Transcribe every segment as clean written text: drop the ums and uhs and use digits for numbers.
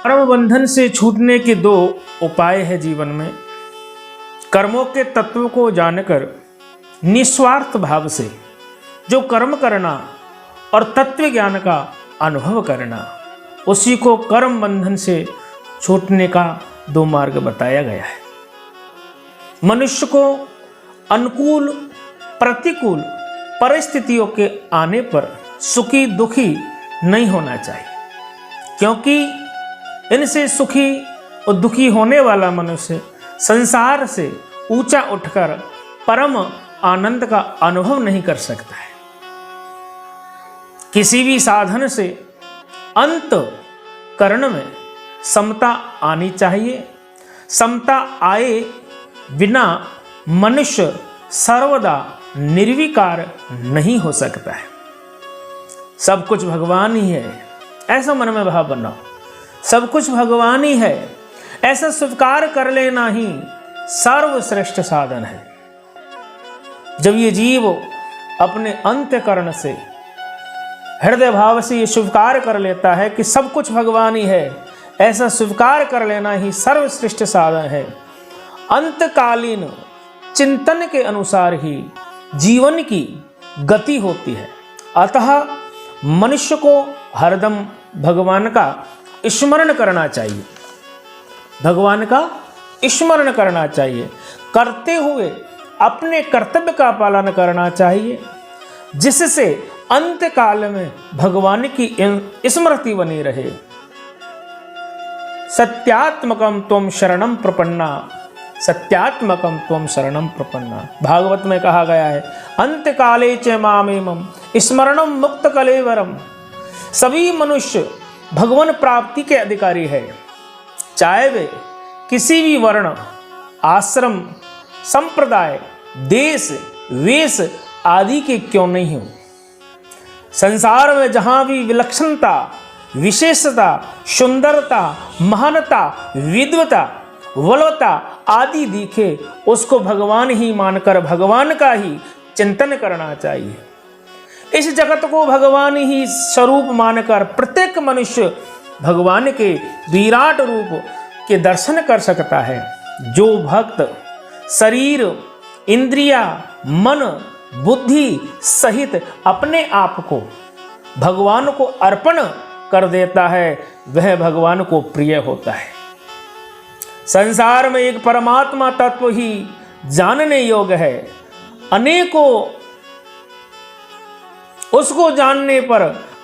कर्म बंधन से छूटने के दो उपाय है जीवन में। कर्मों के तत्व को जानकर निस्वार्थ भाव से जो कर्म करना और तत्व ज्ञान का अनुभव करना, उसी को कर्म बंधन से छूटने का दो मार्ग बताया गया है। मनुष्य को अनुकूल प्रतिकूल परिस्थितियों के आने पर सुखी दुखी नहीं होना चाहिए, क्योंकि इनसे सुखी और दुखी होने वाला मनुष्य संसार से ऊंचा उठकर परम आनंद का अनुभव नहीं कर सकता है। किसी भी साधन से अंत करण में समता आनी चाहिए। समता आए बिना मनुष्य सर्वदा निर्विकार नहीं हो सकता है। सब कुछ भगवान ही है, ऐसा मन में भाव बनाओ। सब कुछ भगवान ही है, ऐसा स्वीकार कर लेना ही सर्वश्रेष्ठ साधन है। जब ये जीव अपने अंतःकरण से हृदय भाव से ये स्वीकार कर लेता है कि सब कुछ भगवान ही है, ऐसा स्वीकार कर लेना ही सर्वश्रेष्ठ साधन है। अंतकालीन चिंतन के अनुसार ही जीवन की गति होती है। अतः मनुष्य को हरदम भगवान का स्मरण करना चाहिए, भगवान का स्मरण करना चाहिए। करते हुए अपने कर्तव्य का पालन करना चाहिए, जिससे अंत काल में भगवान की स्मृति बनी रहे। सत्यात्मकम त्वम शरणम प्रपन्ना, सत्यात्मकम त्वम शरणम प्रपन्ना। भागवत में कहा गया है, अंत काले च मामेमं स्मरणम मुक्त कलेवरम। सभी मनुष्य भगवान प्राप्ति के अधिकारी है, चाहे वे किसी भी वर्ण आश्रम संप्रदाय देश वेश आदि के क्यों नहीं हो। संसार में जहां भी विलक्षणता विशेषता सुंदरता महानता विद्वता बलवता आदि दिखे, उसको भगवान ही मानकर भगवान का ही चिंतन करना चाहिए। इस जगत को भगवान ही स्वरूप मानकर प्रत्येक मनुष्य भगवान के विराट रूप के दर्शन कर सकता है। जो भक्त शरीर इंद्रिया मन बुद्धि सहित अपने आप को भगवान को अर्पण कर देता है, वह भगवान को प्रिय होता है। संसार में एक परमात्मा तत्व ही जानने योग्य है। अनेकों उसको जानने पर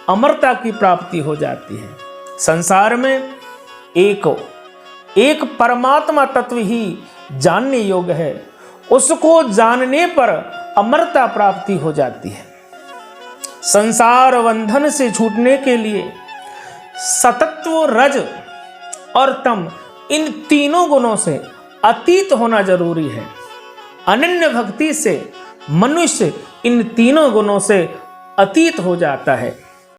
अमरता की प्राप्ति हो जाती है। संसार में एक परमात्मा तत्व ही जानने योग्य है, उसको जानने पर अमरता प्राप्ति हो जाती है। संसार बंधन से छूटने के लिए सतत्व रज और तम इन तीनों गुणों से अतीत होना जरूरी है। अनन्य भक्ति से मनुष्य इन तीनों गुणों से अतीत हो जाता है।